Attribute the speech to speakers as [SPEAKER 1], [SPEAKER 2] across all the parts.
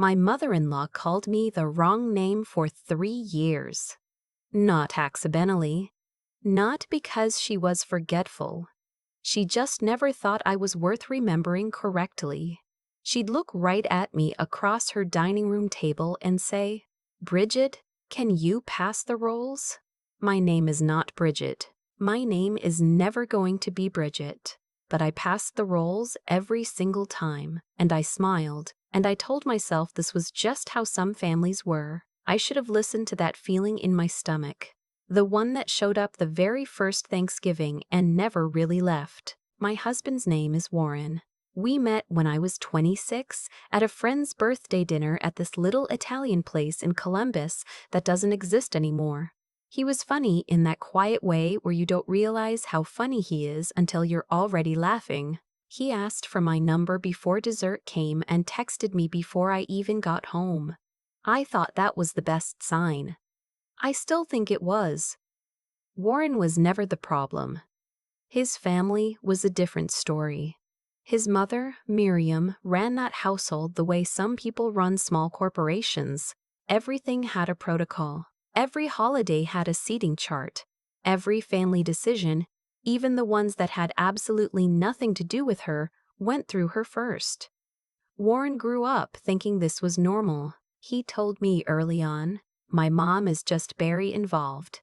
[SPEAKER 1] My mother-in-law called me the wrong name for 3 years. Not accidentally. Not because she was forgetful. She just never thought I was worth remembering correctly. She'd look right at me across her dining room table and say, "Bridget, can you pass the rolls?" My name is not Bridget. My name is never going to be Bridget. But I passed the rolls every single time, and I smiled, and I told myself this was just how some families were. I should have listened to that feeling in my stomach. The one that showed up the very first Thanksgiving and never really left. My husband's name is Warren. We met when I was 26 at a friend's birthday dinner at this little Italian place in Columbus that doesn't exist anymore. He was funny in that quiet way where you don't realize how funny he is until you're already laughing. He asked for my number before dessert came and texted me before I even got home. I thought that was the best sign. I still think it was. Warren was never the problem. His family was a different story. His mother, Miriam, ran that household the way some people run small corporations. Everything had a protocol. Every holiday had a seating chart. Every family decision, even the ones that had absolutely nothing to do with her, went through her first. Warren grew up thinking this was normal. He told me early on, "My mom is just very involved."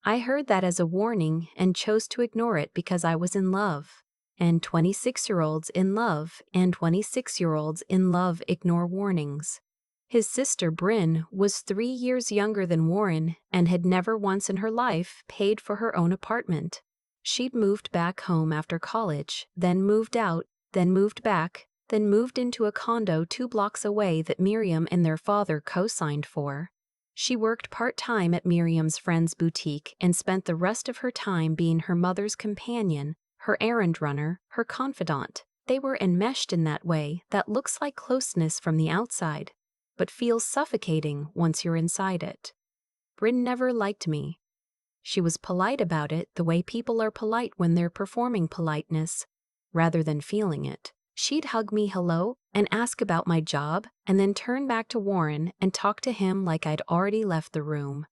[SPEAKER 1] I heard that as a warning and chose to ignore it because I was in love. And 26-year-olds in love and 26-year-olds in love ignore warnings. His sister Bryn was 3 years younger than Warren and had never once in her life paid for her own apartment. She'd moved back home after college, then moved out, then moved back, then moved into a condo 2 blocks away that Miriam and their father co-signed for. She worked part-time at Miriam's friend's boutique and spent the rest of her time being her mother's companion, her errand runner, her confidant. They were enmeshed in that way that looks like closeness from the outside, but feels suffocating once you're inside it. Bryn never liked me. She was polite about it the way people are polite when they're performing politeness, rather than feeling it. She'd hug me hello and ask about my job and then turn back to Warren and talk to him like I'd already left the room.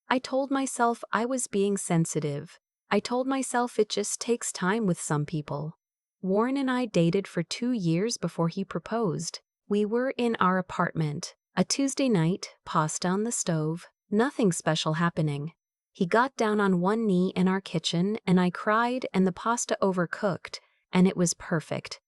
[SPEAKER 1] I told myself I was being sensitive. I told myself it just takes time with some people. Warren and I dated for 2 years before he proposed. We were in our apartment. A Tuesday night, pasta on the stove, nothing special happening. He got down on one knee in our kitchen and I cried and the pasta overcooked, and it was perfect.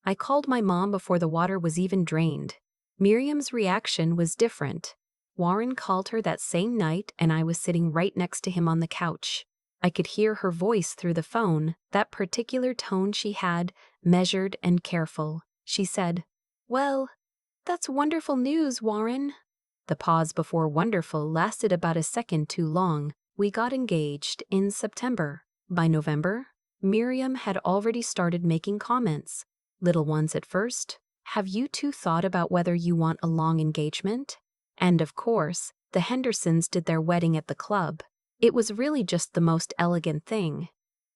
[SPEAKER 1] I called my mom before the water was even drained. Miriam's reaction was different. Warren called her that same night and I was sitting right next to him on the couch. I could hear her voice through the phone, that particular tone she had, measured and careful. She said, "Well, that's wonderful news, Warren." The pause before wonderful lasted about a second too long. We got engaged in September. By November, Miriam had already started making comments. Little ones at first. "Have you two thought about whether you want a long engagement?" And of course, the Hendersons did their wedding at the club. It was really just the most elegant thing.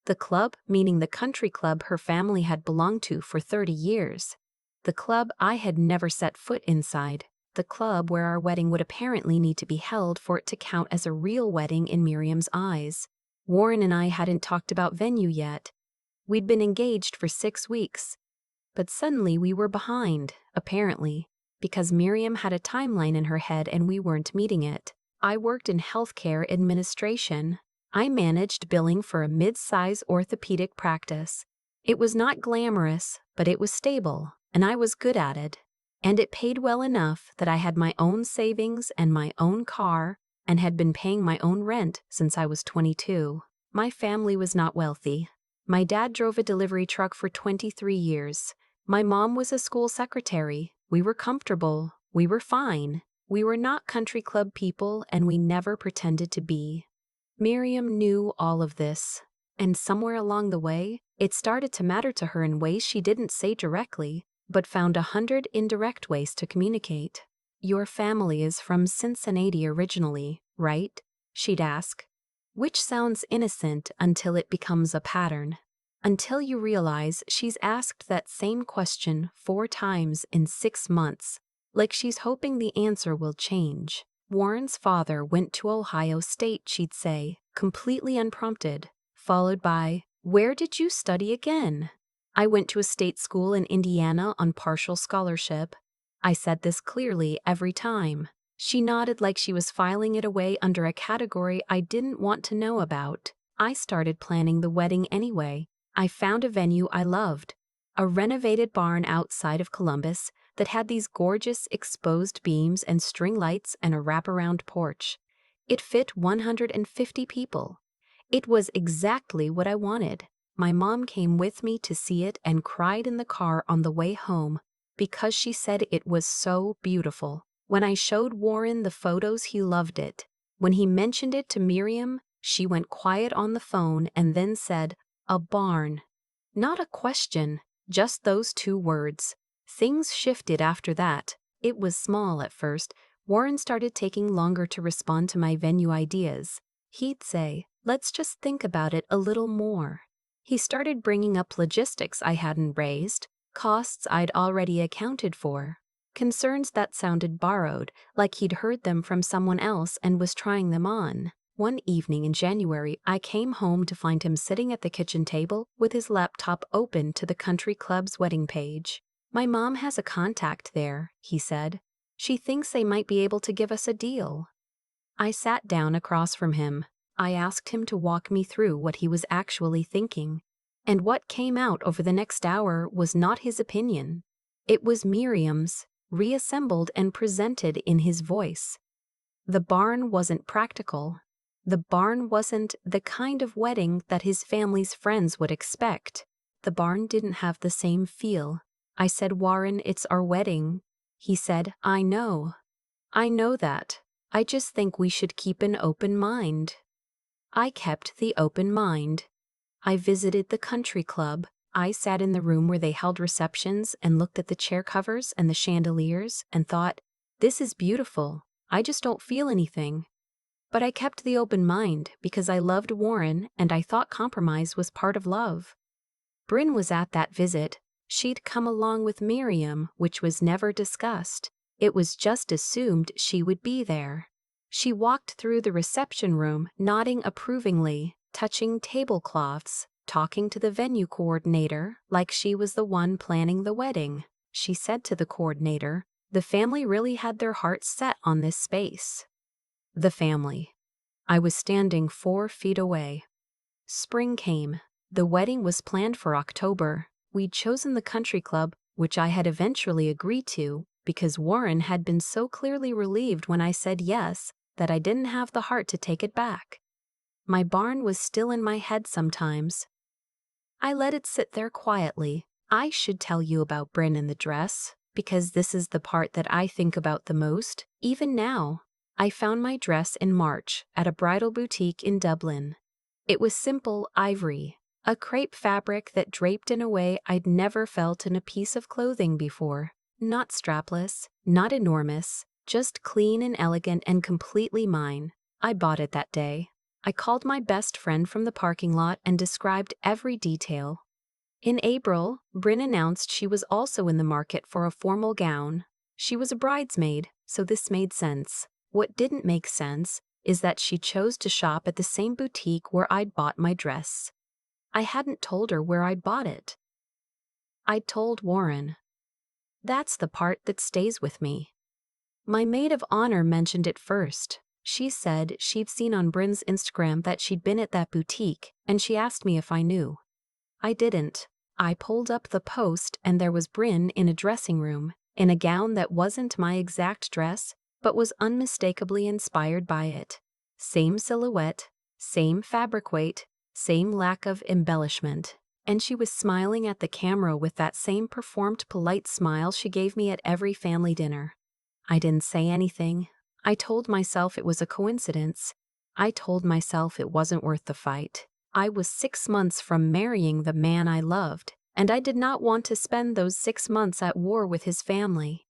[SPEAKER 1] The club meaning the country club her family had belonged to for 30 years. The club I had never set foot inside. The club where our wedding would apparently need to be held for it to count as a real wedding in Miriam's eyes. Warren and I hadn't talked about venue yet. We'd been engaged for 6 weeks. But suddenly we were behind, apparently, because Miriam had a timeline in her head and we weren't meeting it. I worked in healthcare administration. I managed billing for a mid-size orthopedic practice. It was not glamorous, but it was stable, and I was good at it. And it paid well enough that I had my own savings and my own car, and had been paying my own rent since I was 22. My family was not wealthy. My dad drove a delivery truck for 23 years. My mom was a school secretary. We were comfortable. We were fine. We were not country club people, and we never pretended to be. Miriam knew all of this, and somewhere along the way, it started to matter to her in ways she didn't say directly, but found 100 indirect ways to communicate. "Your family is from Cincinnati originally, right?" she'd ask. Which sounds innocent until it becomes a pattern. Until you realize she's asked that same question 4 times in 6 months. like she's hoping the answer will change. Warren's father went to Ohio State, she'd say, completely unprompted, followed by, "Where did you study again?" "I went to a state school in Indiana on partial scholarship." I said this clearly every time. She nodded like she was filing it away under a category I didn't want to know about. I started planning the wedding anyway. I found a venue I loved, a renovated barn outside of Columbus that had these gorgeous exposed beams and string lights and a wraparound porch. It fit 150 people. It was exactly what I wanted. My mom came with me to see it and cried in the car on the way home because she said it was so beautiful. When I showed Warren the photos, he loved it. When he mentioned it to Miriam, she went quiet on the phone and then said, "A barn." Not a question, just those two words. Things shifted after that. It was small at first. Warren started taking longer to respond to my venue ideas. He'd say, "Let's just think about it a little more." He started bringing up logistics I hadn't raised, costs I'd already accounted for, concerns that sounded borrowed, like he'd heard them from someone else and was trying them on. One evening in January, I came home to find him sitting at the kitchen table with his laptop open to the country club's wedding page. "My mom has a contact there," he said. "She thinks they might be able to give us a deal." I sat down across from him. I asked him to walk me through what he was actually thinking. And what came out over the next hour was not his opinion. It was Miriam's, reassembled and presented in his voice. The barn wasn't practical. The barn wasn't the kind of wedding that his family's friends would expect. The barn didn't have the same feel. I said, "Warren, it's our wedding." He said, "I know. I know that. I just think we should keep an open mind." I kept the open mind. I visited the country club. I sat in the room where they held receptions and looked at the chair covers and the chandeliers and thought, "This is beautiful. I just don't feel anything." But I kept the open mind because I loved Warren and I thought compromise was part of love. Bryn was at that visit. She'd come along with Miriam, which was never discussed. It was just assumed she would be there. She walked through the reception room, nodding approvingly, touching tablecloths, talking to the venue coordinator like she was the one planning the wedding. She said to the coordinator, "The family really had their hearts set on this space." The family. I was standing 4 feet away. Spring came. The wedding was planned for October. We'd chosen the country club, which I had eventually agreed to, because Warren had been so clearly relieved when I said yes that I didn't have the heart to take it back. My barn was still in my head sometimes. I let it sit there quietly. I should tell you about Bryn and the dress, because this is the part that I think about the most, even now. I found my dress in March at a bridal boutique in Dublin. It was simple ivory, a crepe fabric that draped in a way I'd never felt in a piece of clothing before. Not strapless, not enormous, just clean and elegant and completely mine. I bought it that day. I called my best friend from the parking lot and described every detail. In April, Bryn announced she was also in the market for a formal gown. She was a bridesmaid, so this made sense. What didn't make sense is that she chose to shop at the same boutique where I'd bought my dress. I hadn't told her where I'd bought it. I'd told Warren. That's the part that stays with me. My maid of honor mentioned it first. She said she'd seen on Bryn's Instagram that she'd been at that boutique, and she asked me if I knew. I didn't. I pulled up the post and there was Bryn in a dressing room, in a gown that wasn't my exact dress, but was unmistakably inspired by it. Same silhouette, same fabric weight, same lack of embellishment. And she was smiling at the camera with that same performed polite smile she gave me at every family dinner. I didn't say anything. I told myself it was a coincidence. I told myself it wasn't worth the fight. I was 6 months from marrying the man I loved, and I did not want to spend those 6 months at war with his family.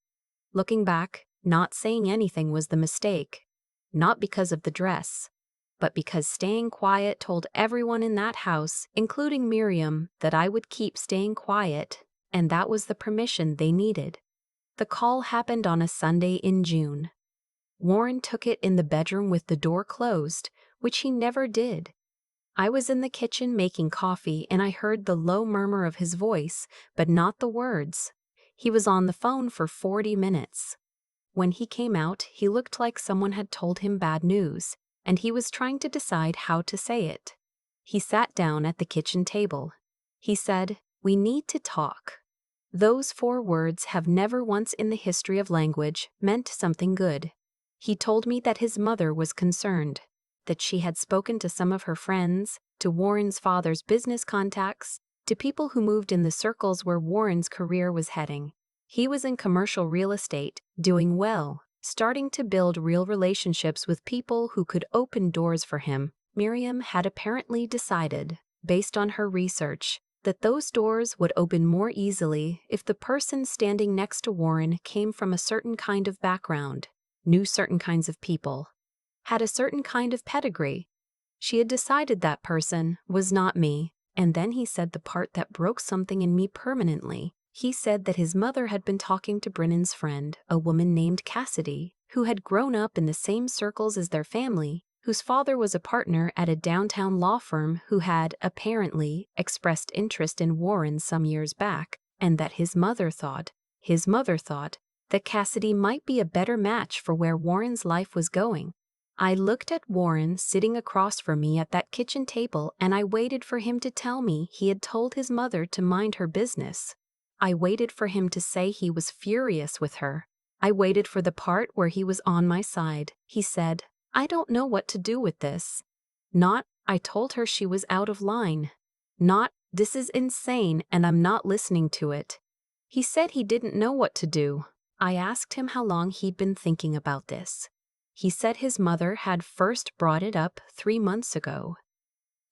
[SPEAKER 1] Looking back, not saying anything was the mistake. Not because of the dress, but because staying quiet told everyone in that house, including Miriam, that I would keep staying quiet, and that was the permission they needed. The call happened on a Sunday in June. Warren took it in the bedroom with the door closed, which he never did. I was in the kitchen making coffee and I heard the low murmur of his voice, but not the words. He was on the phone for 40 minutes. When he came out, he looked like someone had told him bad news, and he was trying to decide how to say it. He sat down at the kitchen table. He said, "We need to talk." Those 4 words have never once in the history of language meant something good. He told me that his mother was concerned, that she had spoken to some of her friends, to Warren's father's business contacts, to people who moved in the circles where Warren's career was heading. He was in commercial real estate, doing well, starting to build real relationships with people who could open doors for him. Miriam had apparently decided, based on her research, that those doors would open more easily if the person standing next to Warren came from a certain kind of background, knew certain kinds of people, had a certain kind of pedigree. She had decided that person was not me, and then he said the part that broke something in me permanently. He said that his mother had been talking to Brennan's friend, a woman named Cassidy, who had grown up in the same circles as their family, whose father was a partner at a downtown law firm who had, apparently, expressed interest in Warren some years back, and that his mother thought that Cassidy might be a better match for where Warren's life was going. I looked at Warren sitting across from me at that kitchen table and I waited for him to tell me he had told his mother to mind her business. I waited for him to say he was furious with her. I waited for the part where he was on my side. He said, "I don't know what to do with this." Not, "I told her she was out of line." Not, "This is insane and I'm not listening to it." He said he didn't know what to do. I asked him how long he'd been thinking about this. He said his mother had first brought it up 3 months ago.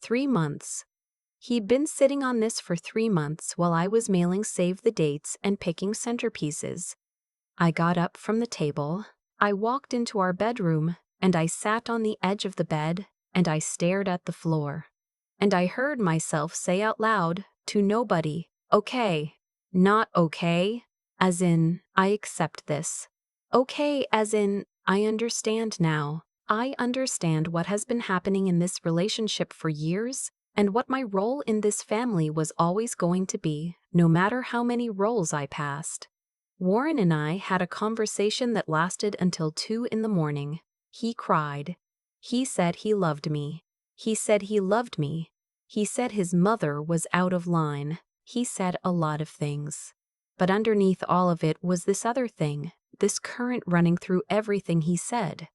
[SPEAKER 1] 3 months. He'd been sitting on this for 3 months while I was mailing save the dates and picking centerpieces. I got up from the table, I walked into our bedroom, and I sat on the edge of the bed, and I stared at the floor. And I heard myself say out loud, to nobody, "Okay." Not okay, as in, I accept this. Okay, as in, I understand now. I understand what has been happening in this relationship for years, and what my role in this family was always going to be, no matter how many roles I passed. Warren and I had a conversation that lasted until 2 in the morning. He cried. He said he loved me. He said he loved me. He said his mother was out of line. He said a lot of things. But underneath all of it was this other thing, this current running through everything he said,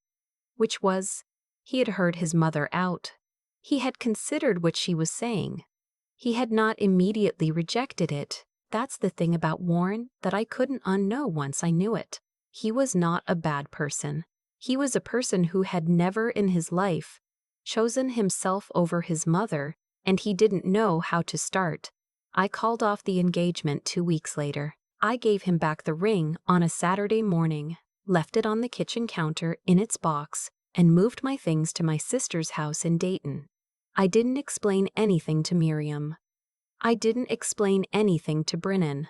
[SPEAKER 1] which was, he had heard his mother out. He had considered what she was saying. He had not immediately rejected it. That's the thing about Warren that I couldn't unknow once I knew it. He was not a bad person. He was a person who had never in his life chosen himself over his mother, and he didn't know how to start. I called off the engagement 2 weeks later. I gave him back the ring on a Saturday morning, left it on the kitchen counter in its box, and moved my things to my sister's house in Dayton. I didn't explain anything to Miriam. I didn't explain anything to Brennan.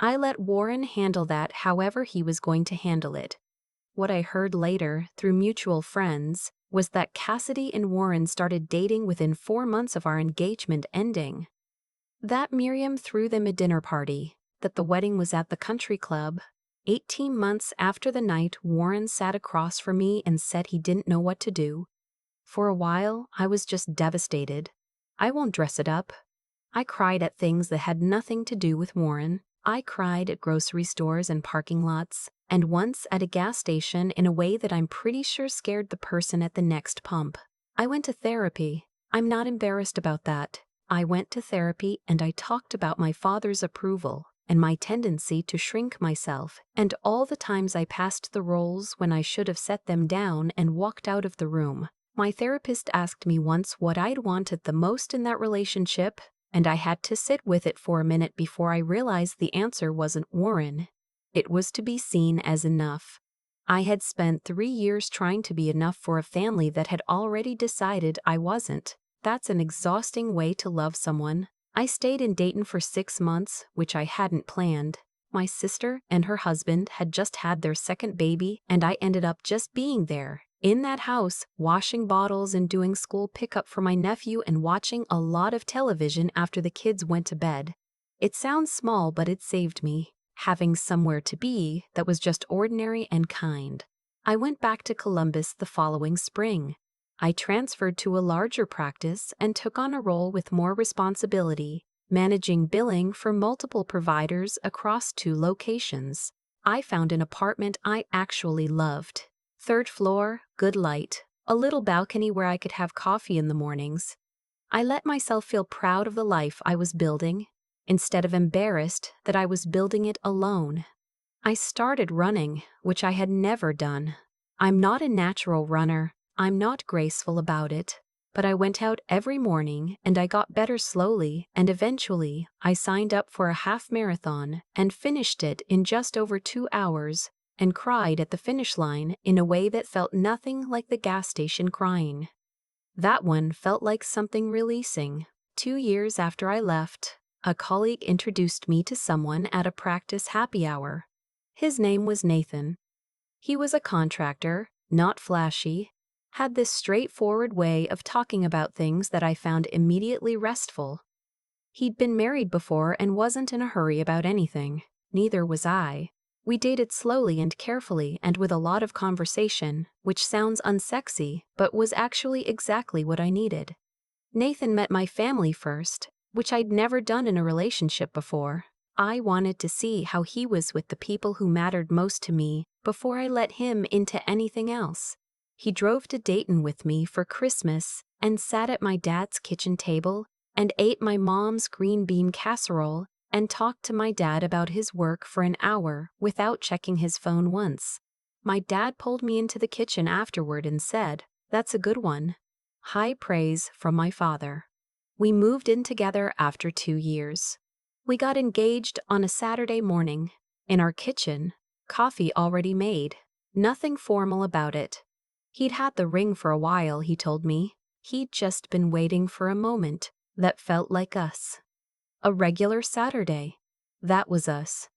[SPEAKER 1] I let Warren handle that however he was going to handle it. What I heard later, through mutual friends, was that Cassidy and Warren started dating within 4 months of our engagement ending. That Miriam threw them a dinner party, that the wedding was at the country club. 18 months after the night Warren sat across from me and said he didn't know what to do. For a while, I was just devastated. I won't dress it up. I cried at things that had nothing to do with Warren. I cried at grocery stores and parking lots, and once at a gas station in a way that I'm pretty sure scared the person at the next pump. I went to therapy. I'm not embarrassed about that. I went to therapy and I talked about my father's approval and my tendency to shrink myself and all the times I passed the roles when I should have set them down and walked out of the room. My therapist asked me once what I'd wanted the most in that relationship, and I had to sit with it for a minute before I realized the answer wasn't Warren. It was to be seen as enough. I had spent 3 years trying to be enough for a family that had already decided I wasn't. That's an exhausting way to love someone. I stayed in Dayton for 6 months, which I hadn't planned. My sister and her husband had just had their second baby, and I ended up just being there, in that house, washing bottles and doing school pickup for my nephew and watching a lot of television after the kids went to bed. It sounds small, but it saved me, having somewhere to be that was just ordinary and kind. I went back to Columbus the following spring. I transferred to a larger practice and took on a role with more responsibility, managing billing for multiple providers across 2 locations. I found an apartment I actually loved. 3rd floor, good light, a little balcony where I could have coffee in the mornings. I let myself feel proud of the life I was building, instead of embarrassed that I was building it alone. I started running, which I had never done. I'm not a natural runner. I'm not graceful about it. But I went out every morning and I got better slowly, and eventually I signed up for a half marathon and finished it in just over 2 hours and cried at the finish line in a way that felt nothing like the gas station crying. That one felt like something releasing. 2 years after I left, a colleague introduced me to someone at a practice happy hour. His name was Nathan. He was a contractor, not flashy, had this straightforward way of talking about things that I found immediately restful. He'd been married before and wasn't in a hurry about anything. Neither was I. We dated slowly and carefully and with a lot of conversation, which sounds unsexy, but was actually exactly what I needed. Nathan met my family first, which I'd never done in a relationship before. I wanted to see how he was with the people who mattered most to me before I let him into anything else. He drove to Dayton with me for Christmas and sat at my dad's kitchen table and ate my mom's green bean casserole and talked to my dad about his work for an hour without checking his phone once. My dad pulled me into the kitchen afterward and said, "That's a good one." High praise from my father. We moved in together after 2 years. We got engaged on a Saturday morning. In our kitchen, coffee already made. Nothing formal about it. He'd had the ring for a while, he told me. He'd just been waiting for a moment that felt like us. A regular Saturday. That was us.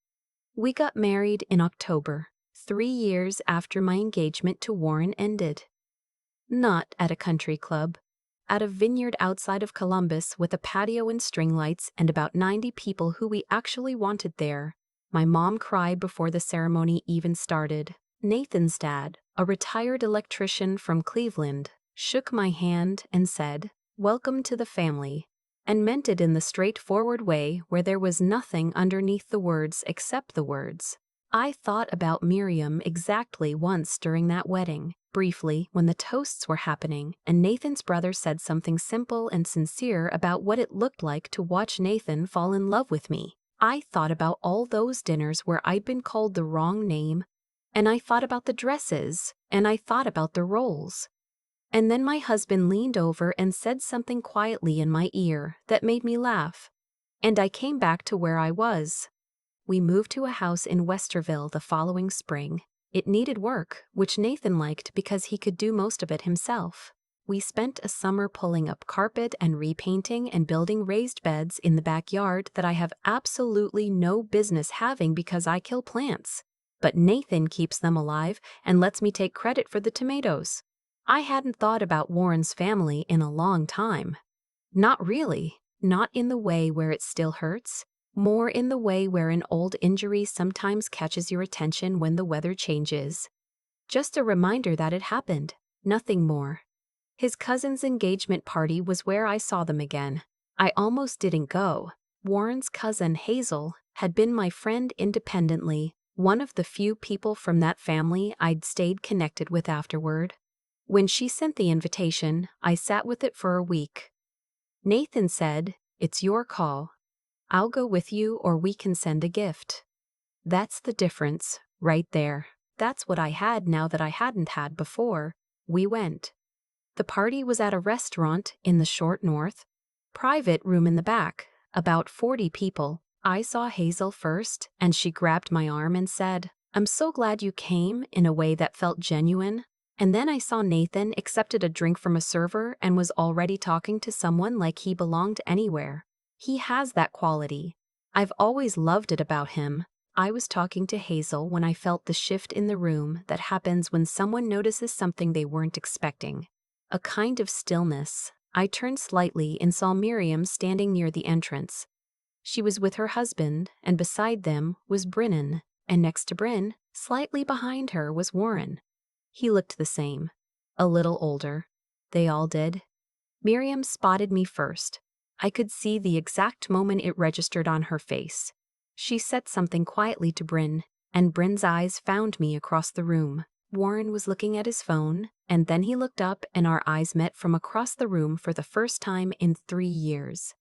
[SPEAKER 1] We got married in October, 3 years after my engagement to Warren ended. Not at a country club. At a vineyard outside of Columbus with a patio and string lights and about 90 people who we actually wanted there. My mom cried before the ceremony even started. Nathan's dad, a retired electrician from Cleveland, shook my hand and said, "Welcome to the family," and meant it in the straightforward way where there was nothing underneath the words except the words. I thought about Miriam exactly once during that wedding, briefly when the toasts were happening, and Nathan's brother said something simple and sincere about what it looked like to watch Nathan fall in love with me. I thought about all those dinners where I'd been called the wrong name, and I thought about the dresses, and I thought about the roles. And then my husband leaned over and said something quietly in my ear that made me laugh. And I came back to where I was. We moved to a house in Westerville the following spring. It needed work, which Nathan liked because he could do most of it himself. We spent a summer pulling up carpet and repainting and building raised beds in the backyard that I have absolutely no business having because I kill plants. But Nathan keeps them alive and lets me take credit for the tomatoes. I hadn't thought about Warren's family in a long time. Not really. Not in the way where it still hurts. More in the way where an old injury sometimes catches your attention when the weather changes. Just a reminder that it happened. Nothing more. His cousin's engagement party was where I saw them again. I almost didn't go. Warren's cousin Hazel had been my friend independently, one of the few people from that family I'd stayed connected with afterward. When she sent the invitation, I sat with it for a week. Nathan said, "It's your call. I'll go with you or we can send a gift." That's the difference, right there. That's what I had now that I hadn't had before. We went. The party was at a restaurant in the short north. Private room in the back, about 40 people. I saw Hazel first, and she grabbed my arm and said, "I'm so glad you came," in a way that felt genuine. And then I saw Nathan accepted a drink from a server and was already talking to someone like he belonged anywhere. He has that quality. I've always loved it about him. I was talking to Hazel when I felt the shift in the room that happens when someone notices something they weren't expecting. A kind of stillness. I turned slightly and saw Miriam standing near the entrance. She was with her husband, and beside them was Brennan, and next to Bryn, slightly behind her, was Warren. He looked the same. A little older. They all did. Miriam spotted me first. I could see the exact moment it registered on her face. She said something quietly to Bryn, and Bryn's eyes found me across the room. Warren was looking at his phone, and then he looked up and our eyes met from across the room for the first time in 3 years.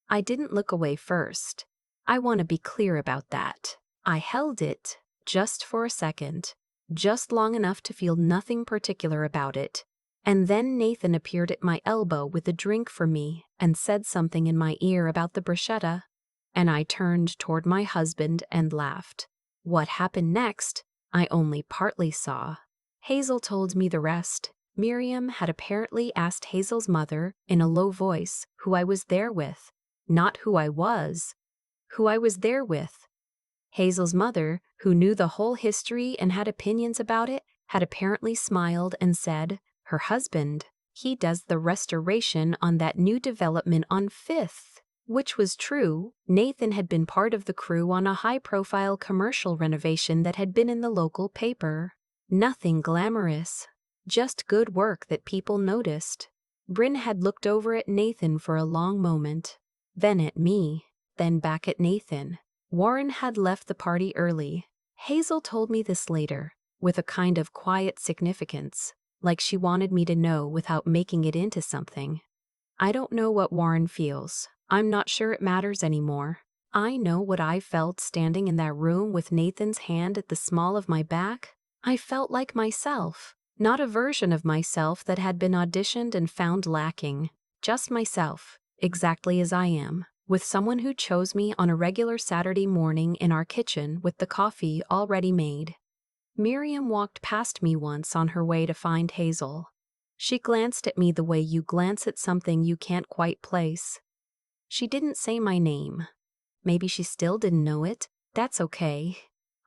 [SPEAKER 1] I didn't look away first. I want to be clear about that. I held it, just for a second, just long enough to feel nothing particular about it. And then Nathan appeared at my elbow with a drink for me and said something in my ear about the bruschetta, and I turned toward my husband and laughed. What happened next, I only partly saw. Hazel told me the rest. Miriam had apparently asked Hazel's mother, in a low voice, who I was there with. Not who I was. Who I was there with. Hazel's mother, who knew the whole history and had opinions about it, had apparently smiled and said, her husband, he does the restoration on that new development on 5th. Which was true. Nathan had been part of the crew on a high-profile commercial renovation that had been in the local paper. Nothing glamorous. Just good work that people noticed. Bryn had looked over at Nathan for a long moment. Then at me. Then back at Nathan. Warren had left the party early. Hazel told me this later, with a kind of quiet significance, like she wanted me to know without making it into something. I don't know what Warren feels. I'm not sure it matters anymore. I know what I felt standing in that room with Nathan's hand at the small of my back. I felt like myself, not a version of myself that had been auditioned and found lacking. Just myself, exactly as I am, with someone who chose me on a regular Saturday morning in our kitchen with the coffee already made. Miriam walked past me once on her way to find Hazel. She glanced at me the way you glance at something you can't quite place. She didn't say my name. Maybe she still didn't know it. That's okay.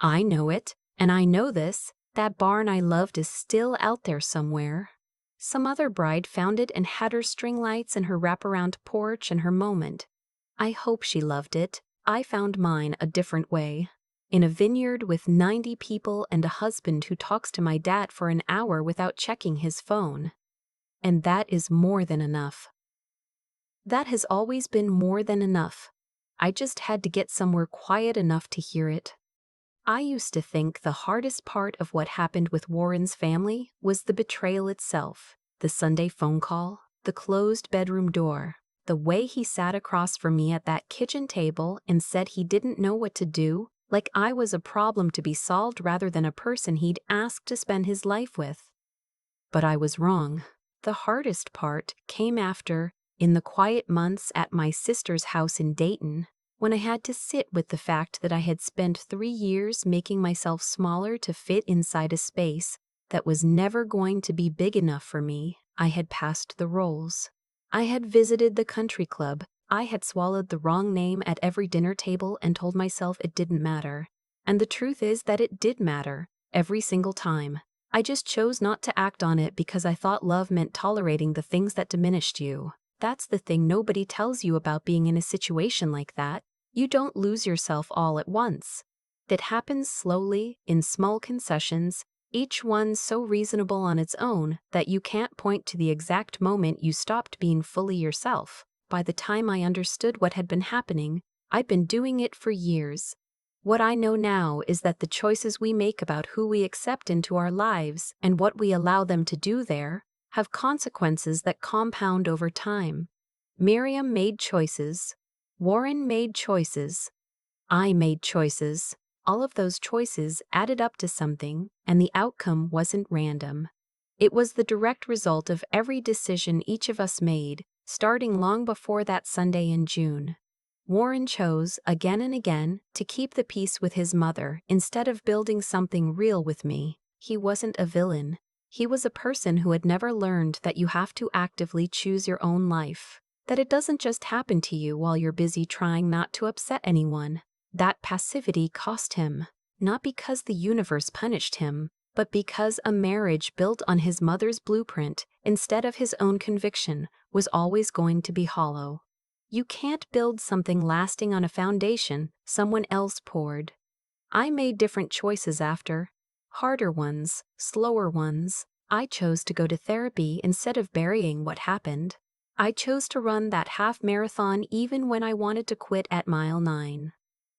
[SPEAKER 1] I know it, and I know this. That barn I loved is still out there somewhere. Some other bride found it and had her string lights and her wraparound porch and her moment. I hope she loved it. I found mine a different way. In a vineyard with 90 people and a husband who talks to my dad for an hour without checking his phone. And that is more than enough. That has always been more than enough. I just had to get somewhere quiet enough to hear it. I used to think the hardest part of what happened with Warren's family was the betrayal itself, the Sunday phone call, the closed bedroom door, the way he sat across from me at that kitchen table and said he didn't know what to do, like I was a problem to be solved rather than a person he'd asked to spend his life with. But I was wrong. The hardest part came after, in the quiet months at my sister's house in Dayton, when I had to sit with the fact that I had spent 3 years making myself smaller to fit inside a space that was never going to be big enough for me. I had passed the roles. I had visited the country club. I had swallowed the wrong name at every dinner table and told myself it didn't matter. And the truth is that it did matter, every single time. I just chose not to act on it because I thought love meant tolerating the things that diminished you. That's the thing nobody tells you about being in a situation like that. You don't lose yourself all at once. That happens slowly, in small concessions, each one so reasonable on its own that you can't point to the exact moment you stopped being fully yourself. By the time I understood what had been happening, I'd been doing it for years. What I know now is that the choices we make about who we accept into our lives and what we allow them to do there have consequences that compound over time. Miriam made choices. Warren made choices. I made choices. All of those choices added up to something, and the outcome wasn't random. It was the direct result of every decision each of us made, starting long before that Sunday in June. Warren chose, again and again, to keep the peace with his mother instead of building something real with me. He wasn't a villain. He was a person who had never learned that you have to actively choose your own life, that it doesn't just happen to you while you're busy trying not to upset anyone. That passivity cost him, not because the universe punished him, but because a marriage built on his mother's blueprint instead of his own conviction was always going to be hollow. You can't build something lasting on a foundation someone else poured. I made different choices after. Harder ones, slower ones. I chose to go to therapy instead of burying what happened. I chose to run that half marathon even when I wanted to quit at mile 9.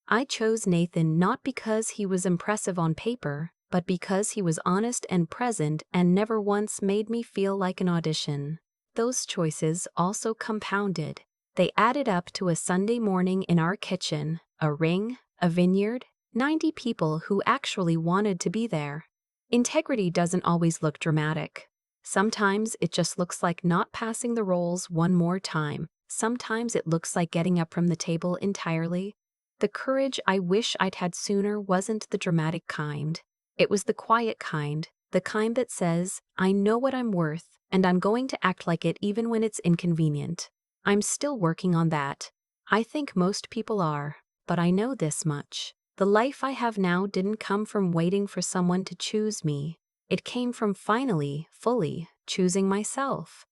[SPEAKER 1] I chose Nathan not because he was impressive on paper, but because he was honest and present and never once made me feel like an audition. Those choices also compounded. They added up to a Sunday morning in our kitchen, a ring, a vineyard, 90 people who actually wanted to be there. Integrity doesn't always look dramatic. Sometimes it just looks like not passing the rolls one more time. Sometimes it looks like getting up from the table entirely. The courage I wish I'd had sooner wasn't the dramatic kind. It was the quiet kind, the kind that says, I know what I'm worth, and I'm going to act like it even when it's inconvenient. I'm still working on that. I think most people are, but I know this much. The life I have now didn't come from waiting for someone to choose me. It came from finally, fully, choosing myself.